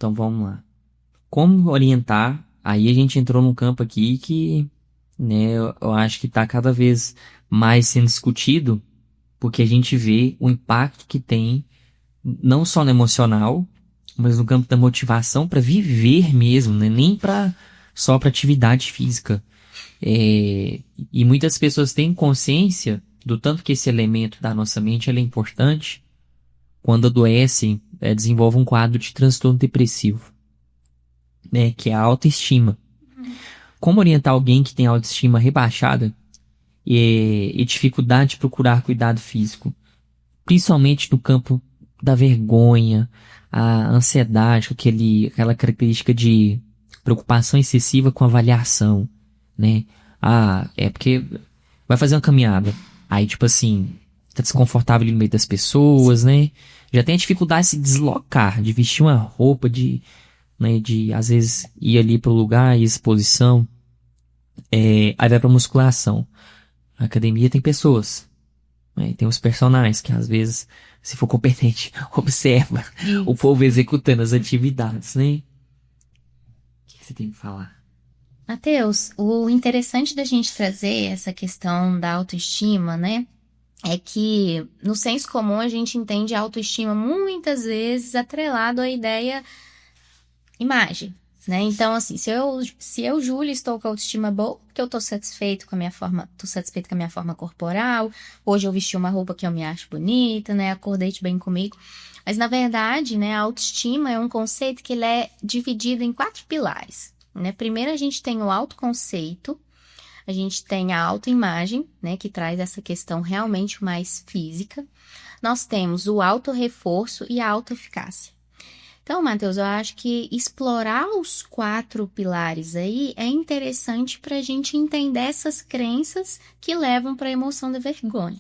Então vamos lá. Como orientar? Aí a gente entrou num campo aqui que, né, eu acho que está cada vez mais sendo discutido, porque a gente vê o impacto que tem, não só no emocional, mas no campo da motivação para viver mesmo, né? Nem para só para atividade física. E muitas pessoas têm consciência do tanto que esse elemento da nossa mente ele é importante quando adoecem, desenvolve um quadro de transtorno depressivo, né? Que é a autoestima. Como orientar alguém que tem autoestima rebaixada e dificuldade de procurar cuidado físico, principalmente no campo da vergonha, a ansiedade, aquela característica de preocupação excessiva com avaliação, né? É porque vai fazer uma caminhada, aí tipo assim, tá desconfortável ali no meio das pessoas, né? Já tem a dificuldade de se deslocar, de vestir uma roupa, né, de às vezes ir ali pro lugar e exposição. Aí vai pra musculação. Na academia tem pessoas, né? Tem os personagens que às vezes, se for competente, observa o povo executando as atividades, né? O que você tem que falar? Matheus, o interessante da gente trazer essa questão da autoestima, né? É que no senso comum a gente entende a autoestima muitas vezes atrelado à ideia imagem, né? Então, assim, se eu, Júlia, estou com a autoestima boa, porque eu tô satisfeito com a minha forma, tô satisfeito com a minha forma corporal, hoje eu vesti uma roupa que eu me acho bonita, né? Acordei de bem comigo. Mas, na verdade, né, a autoestima é um conceito que ele é dividido em 4 pilares, né? Primeiro, a gente tem o autoconceito, a gente tem a autoimagem, né, que traz essa questão realmente mais física. Nós temos o autorreforço e a autoeficácia. Então, Matheus, eu acho que explorar os 4 pilares aí é interessante para a gente entender essas crenças que levam para a emoção da vergonha.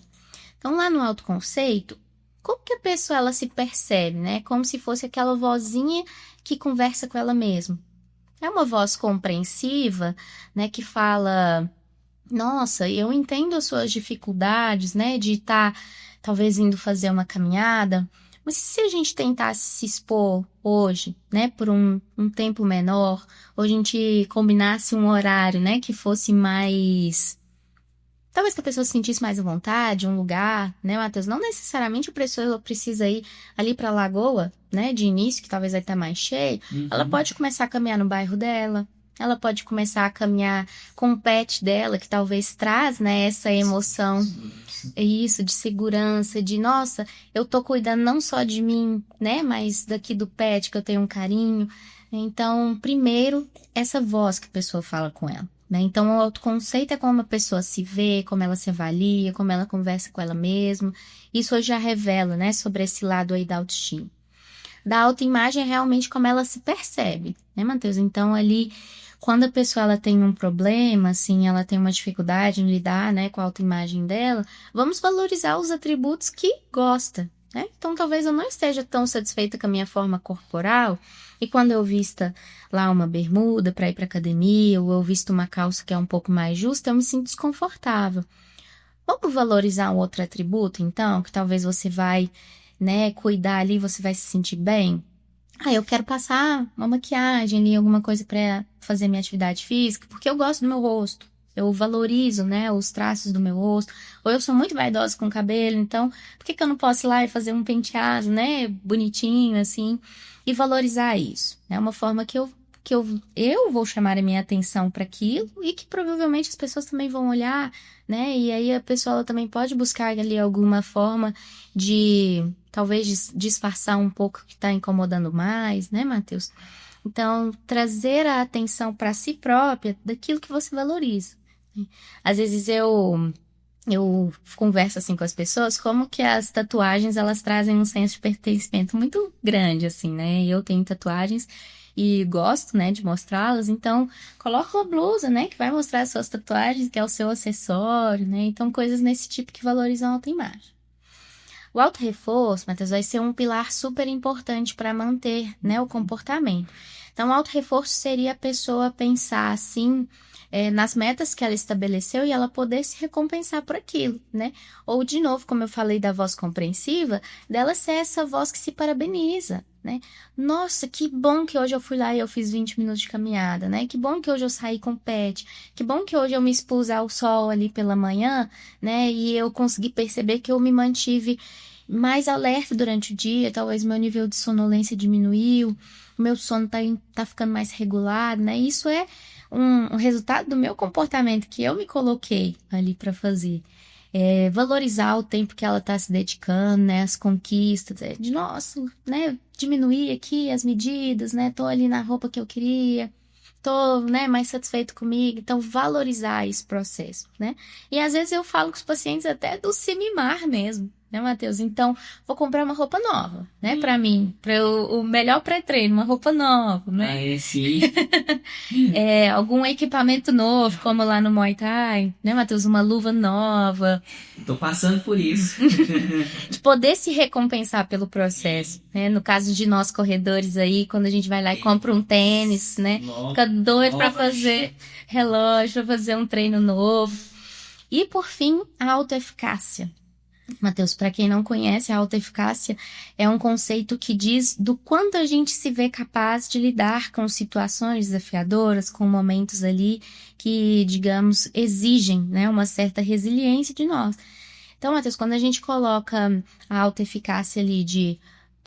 Então, lá no autoconceito, como que a pessoa ela se percebe, né? Como se fosse aquela vozinha que conversa com ela mesma. É uma voz compreensiva, né, que fala: nossa, eu entendo as suas dificuldades, né, de estar talvez indo fazer uma caminhada, mas se a gente tentasse se expor hoje, né, por um tempo menor, ou a gente combinasse um horário, né, que fosse mais. Talvez que a pessoa se sentisse mais à vontade, um lugar, né, Matheus? Não necessariamente a pessoa precisa ir ali para a Lagoa, né, de início, que talvez vai estar mais cheio. Ela pode começar a caminhar no bairro dela, ela pode começar a caminhar com o pet dela, que talvez traz, né, essa emoção, isso, de segurança, de, nossa, eu tô cuidando não só de mim, né, mas daqui do pet, que eu tenho um carinho. Então, primeiro, essa voz que a pessoa fala com ela. Né? Então, o autoconceito é como a pessoa se vê, como ela se avalia, como ela conversa com ela mesma. Isso hoje já revela, né, sobre esse lado aí da autoestima. Da autoimagem é realmente como ela se percebe, né, Matheus? Então, ali, quando a pessoa ela tem um problema, assim, ela tem uma dificuldade em lidar, né, com a autoimagem dela, vamos valorizar os atributos que gosta, né? Então, talvez eu não esteja tão satisfeita com a minha forma corporal, e quando eu vista lá uma bermuda para ir para academia, ou eu visto uma calça que é um pouco mais justa, eu me sinto desconfortável. Vamos valorizar um outro atributo, então, que talvez você vai, né, cuidar ali, você vai se sentir bem? Eu quero passar uma maquiagem ali, alguma coisa para fazer minha atividade física, porque eu gosto do meu rosto. Eu valorizo, né, os traços do meu rosto. Ou eu sou muito vaidosa com o cabelo, então por que eu não posso ir lá e fazer um penteado, né, bonitinho, assim, e valorizar isso? É uma forma que eu vou chamar a minha atenção para aquilo e que provavelmente as pessoas também vão olhar, né, e aí a pessoa ela também pode buscar ali alguma forma de talvez disfarçar um pouco o que está incomodando mais, né, Matheus? Então, trazer a atenção para si própria daquilo que você valoriza. Às vezes eu converso assim com as pessoas como que as tatuagens elas trazem um senso de pertencimento muito grande, assim, né? Eu tenho tatuagens e gosto, né, de mostrá-las, então coloca uma blusa, né, que vai mostrar as suas tatuagens, que é o seu acessório, né? Então, coisas nesse tipo que valorizam a autoimagem. O autorreforço, Matheus, vai ser um pilar super importante para manter, né, o comportamento. Então, o autorreforço seria a pessoa pensar assim, nas metas que ela estabeleceu e ela poder se recompensar por aquilo, né? Ou, de novo, como eu falei da voz compreensiva, dela ser essa voz que se parabeniza. né? Nossa, que bom que hoje eu fui lá e eu fiz 20 minutos de caminhada, né? Que bom que hoje eu saí com o pet. Que bom que hoje eu me expus ao sol ali pela manhã, né? E eu consegui perceber que eu me mantive mais alerta durante o dia, talvez meu nível de sonolência diminuiu, o meu sono tá ficando mais regulado, né? Isso é um resultado do meu comportamento que eu me coloquei ali para fazer. Valorizar o tempo que ela tá se dedicando, né? As conquistas, de nossa, né? Diminuir aqui as medidas, né? Tô ali na roupa que eu queria, tô, né, mais satisfeito comigo. Então, valorizar esse processo, né? E às vezes eu falo com os pacientes até do se mimar mesmo, né, Matheus? Então, vou comprar uma roupa nova, né, pra mim, o melhor pré-treino, uma roupa nova, né? Sim. Algum equipamento novo, como lá no Muay Thai, né, Matheus? Uma luva nova. Tô passando por isso. De poder se recompensar pelo processo, né? No caso de nós corredores aí, quando a gente vai lá e compra um tênis, né? Fica doido pra fazer relógio, pra fazer um treino novo. E, por fim, a autoeficácia. Matheus, para quem não conhece, a autoeficácia é um conceito que diz do quanto a gente se vê capaz de lidar com situações desafiadoras, com momentos ali que, digamos, exigem, né, uma certa resiliência de nós. Então, Matheus, quando a gente coloca a autoeficácia ali de,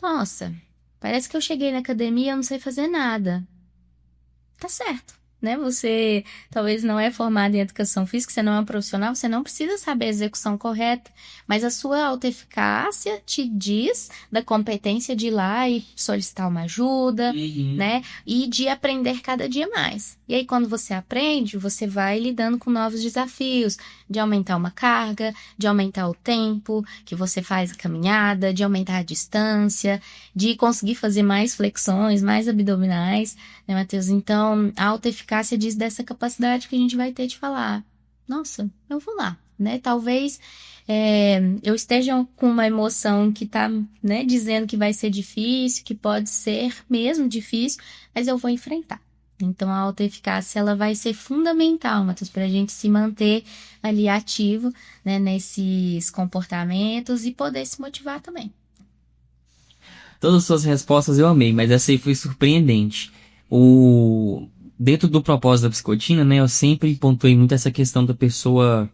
nossa, parece que eu cheguei na academia e eu não sei fazer nada. Tá certo. Né? Você talvez não é formado em educação física, você não é um profissional, você não precisa saber a execução correta, mas a sua autoeficácia te diz da competência de ir lá e solicitar uma ajuda, né? E de aprender cada dia mais. E aí, quando você aprende, você vai lidando com novos desafios, de aumentar uma carga, de aumentar o tempo que você faz a caminhada, de aumentar a distância, de conseguir fazer mais flexões, mais abdominais, né, Matheus? Então, a autoeficácia diz dessa capacidade que a gente vai ter de falar, nossa, eu vou lá, né? Talvez eu esteja com uma emoção que tá, né, dizendo que vai ser difícil, que pode ser mesmo difícil, mas eu vou enfrentar. Então, a autoeficácia, ela vai ser fundamental, Matheus, para a gente se manter ali ativo, né, nesses comportamentos e poder se motivar também. Todas as suas respostas eu amei, mas essa aí foi surpreendente. Dentro do propósito da psicotina, né, eu sempre pontuei muito essa questão da pessoa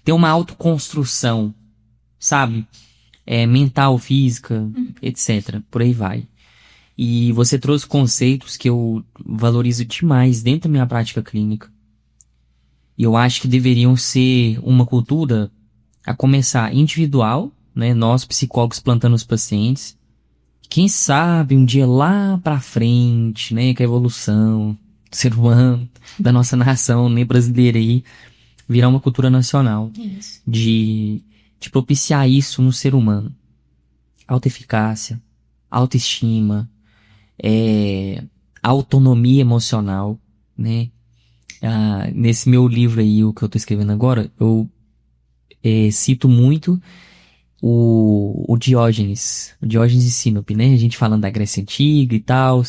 ter uma autoconstrução, sabe? Mental, física, etc. Por aí vai. E você trouxe conceitos que eu valorizo demais dentro da minha prática clínica. E eu acho que deveriam ser uma cultura a começar individual, né? Nós, psicólogos, plantando os pacientes. Quem sabe um dia lá pra frente, né? Com a evolução do ser humano, da nossa nação, né, brasileira aí, virar uma cultura nacional. Isso. De propiciar isso no ser humano. Autoeficácia, autoestima, autonomia emocional, né? Nesse meu livro aí, o que eu tô escrevendo agora, eu cito muito o Diógenes de Sinope, né? A gente falando da Grécia Antiga e tal.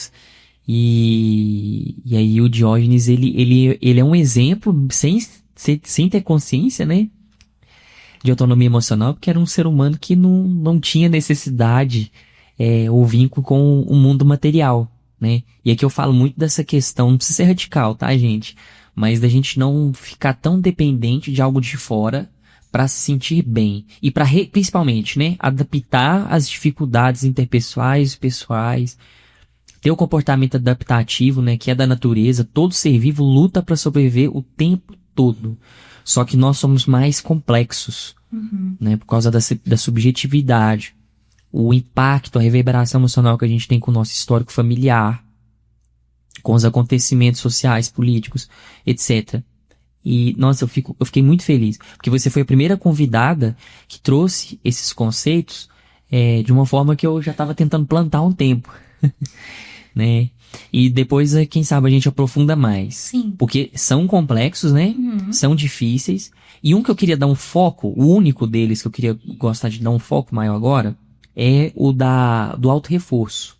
E aí o Diógenes, ele é um exemplo, sem ter consciência, né? De autonomia emocional, porque era um ser humano que não tinha necessidade ou vínculo com o mundo material, né? E aqui eu falo muito dessa questão, não precisa ser radical, tá, gente? Mas da gente não ficar tão dependente de algo de fora para se sentir bem. E para, principalmente, né, adaptar as dificuldades interpessoais e pessoais, ter o comportamento adaptativo, né, que é da natureza. Todo ser vivo luta para sobreviver o tempo todo. Só que nós somos mais complexos, né, por causa da subjetividade. O impacto, a reverberação emocional que a gente tem com o nosso histórico familiar, com os acontecimentos sociais, políticos, etc. E, nossa, eu fiquei muito feliz, porque você foi a primeira convidada que trouxe esses conceitos de uma forma que eu já estava tentando plantar há um tempo, né? E depois, quem sabe, a gente aprofunda mais. Sim. Porque são complexos, né? São difíceis. E um que eu queria dar um foco, o único deles que eu queria gostar de dar um foco maior agora, é o do auto-reforço.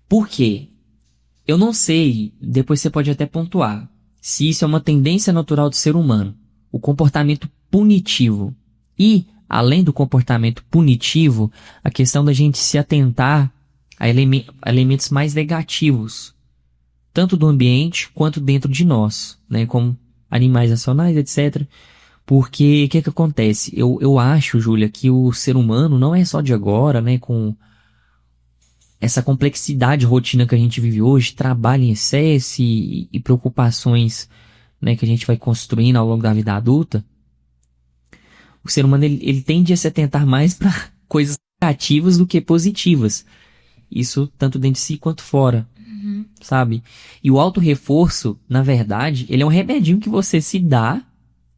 Por quê? Eu não sei, depois você pode até pontuar, se isso é uma tendência natural do ser humano, o comportamento punitivo. E, além do comportamento punitivo, a questão da gente se atentar a elementos mais negativos, tanto do ambiente quanto dentro de nós, né? Como animais racionais, etc. Porque o que acontece? Eu acho, Júlia, que o ser humano não é só de agora, né? Com essa complexidade de rotina que a gente vive hoje, trabalho em excesso e preocupações, né, que a gente vai construindo ao longo da vida adulta. O ser humano ele tende a se atentar mais para coisas negativas do que positivas. Isso tanto dentro de si quanto fora, sabe? E o auto-reforço, na verdade, ele é um remedinho que você se dá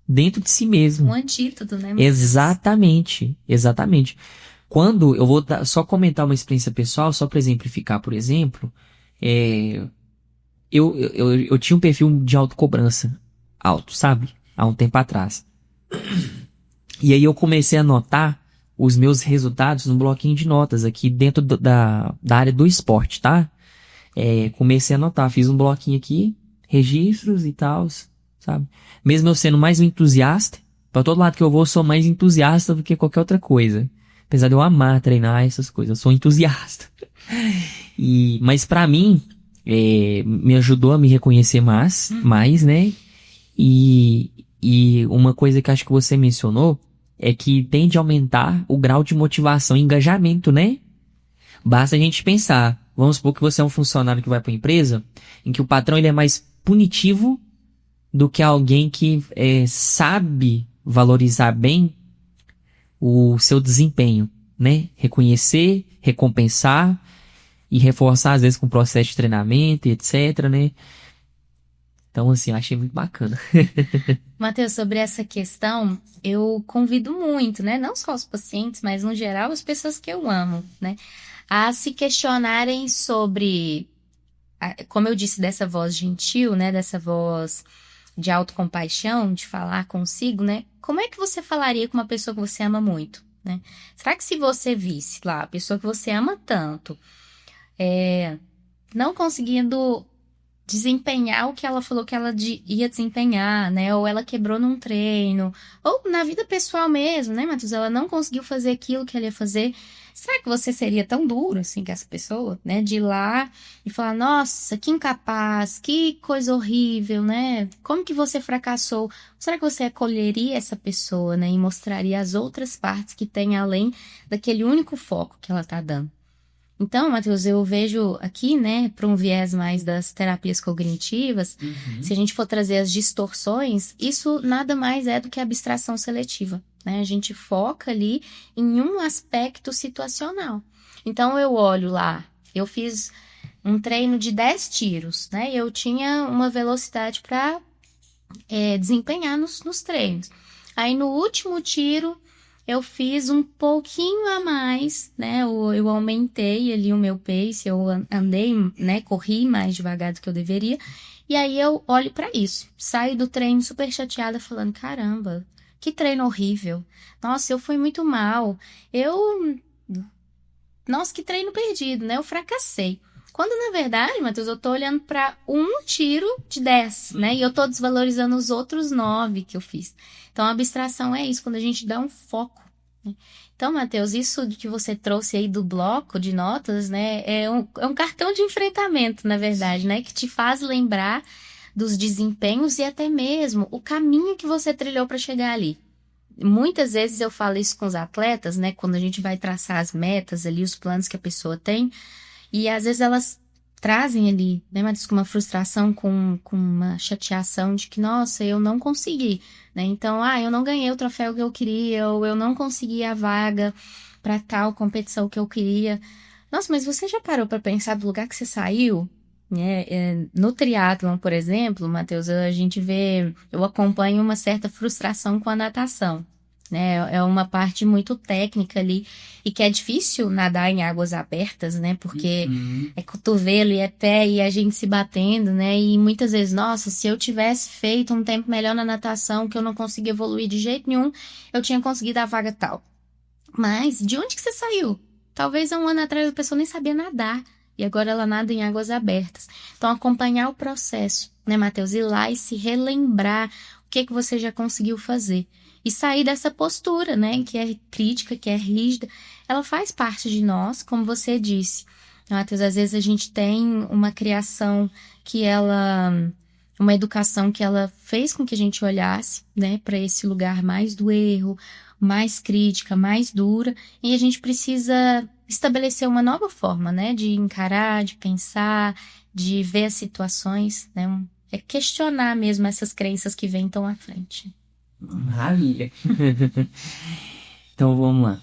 dentro de si mesmo. Um antídoto, né? Exatamente, exatamente. Quando eu vou só comentar uma experiência pessoal, só para exemplificar, por exemplo, eu tinha um perfil de autocobrança alto, sabe? Há um tempo atrás. E aí eu comecei a anotar os meus resultados no bloquinho de notas aqui dentro da área do esporte, tá? Comecei a anotar, fiz um bloquinho aqui, registros e tal, sabe? Mesmo eu sendo mais um entusiasta, pra todo lado que eu vou, eu sou mais entusiasta do que qualquer outra coisa. Apesar de eu amar treinar essas coisas, eu sou entusiasta. Mas pra mim, me ajudou a me reconhecer mais, né? E uma coisa que acho que você mencionou é que tende a aumentar o grau de motivação e engajamento, né? Basta a gente pensar. Vamos supor que você é um funcionário que vai para uma empresa em que o patrão ele é mais punitivo do que alguém que sabe valorizar bem o seu desempenho, né? Reconhecer, recompensar e reforçar às vezes com processo de treinamento e etc, né? Então, assim, eu achei muito bacana. Matheus, sobre essa questão, eu convido muito, né? Não só os pacientes, mas no geral as pessoas que eu amo, né? A se questionarem sobre, como eu disse, dessa voz gentil, né? Dessa voz de autocompaixão, de falar consigo, né? Como é que você falaria com uma pessoa que você ama muito, né? Será que se você visse lá a pessoa que você ama tanto, não conseguindo desempenhar o que ela falou que ela ia desempenhar, né? Ou ela quebrou num treino, ou na vida pessoal mesmo, né, Matheus? Ela não conseguiu fazer aquilo que ela ia fazer. Será que você seria tão duro assim com essa pessoa, né? De ir lá e falar, nossa, que incapaz, que coisa horrível, né? Como que você fracassou? Será que você acolheria essa pessoa, né? E mostraria as outras partes que tem além daquele único foco que ela tá dando? Então, Matheus, eu vejo aqui, né, para um viés mais das terapias cognitivas, se a gente for trazer as distorções, isso nada mais é do que abstração seletiva, né? A gente foca ali em um aspecto situacional. Então, eu olho lá, eu fiz um treino de 10 tiros, né? E eu tinha uma velocidade para desempenhar nos treinos. Aí, no último tiro, eu fiz um pouquinho a mais, né? Eu aumentei ali o meu pace, eu andei, né? Corri mais devagar do que eu deveria. E aí eu olho pra isso. Saio do treino super chateada, falando, caramba, que treino horrível. Nossa, eu fui muito mal. Nossa, que treino perdido, né? Eu fracassei. Quando, na verdade, Matheus, eu tô olhando para um tiro de 10, né? E eu tô desvalorizando os outros 9 que eu fiz. Então, a abstração é isso, quando a gente dá um foco, né? Então, Matheus, isso que você trouxe aí do bloco de notas, né? É um cartão de enfrentamento, na verdade, né? Que te faz lembrar dos desempenhos e até mesmo o caminho que você trilhou para chegar ali. Muitas vezes eu falo isso com os atletas, né? Quando a gente vai traçar as metas ali, os planos que a pessoa tem. E às vezes elas trazem ali, né, mas com uma frustração, com uma chateação de que, nossa, eu não consegui, né? Então, eu não ganhei o troféu que eu queria, ou eu não consegui a vaga para tal competição que eu queria. Nossa, mas você já parou para pensar do lugar que você saiu? No triatlon, por exemplo, Matheus, eu acompanho uma certa frustração com a natação. Né? É uma parte muito técnica ali e que é difícil nadar em águas abertas, né? Porque é cotovelo e é pé e a gente se batendo, né? E muitas vezes, nossa, se eu tivesse feito um tempo melhor na natação, que eu não consegui evoluir de jeito nenhum, eu tinha conseguido a vaga tal. Mas de onde que você saiu? Talvez há um ano atrás a pessoa nem sabia nadar e agora ela nada em águas abertas. Então, acompanhar o processo, né, Matheus? Ir lá e se relembrar o que você já conseguiu fazer. E sair dessa postura, né, que é crítica, que é rígida, ela faz parte de nós, como você disse. Matheus, às vezes a gente tem uma criação uma educação que ela fez com que a gente olhasse, né, para esse lugar mais do erro, mais crítica, mais dura, e a gente precisa estabelecer uma nova forma, né, de encarar, de pensar, de ver as situações, né, é questionar mesmo essas crenças que vêm tão à frente. Maravilha. Então vamos lá.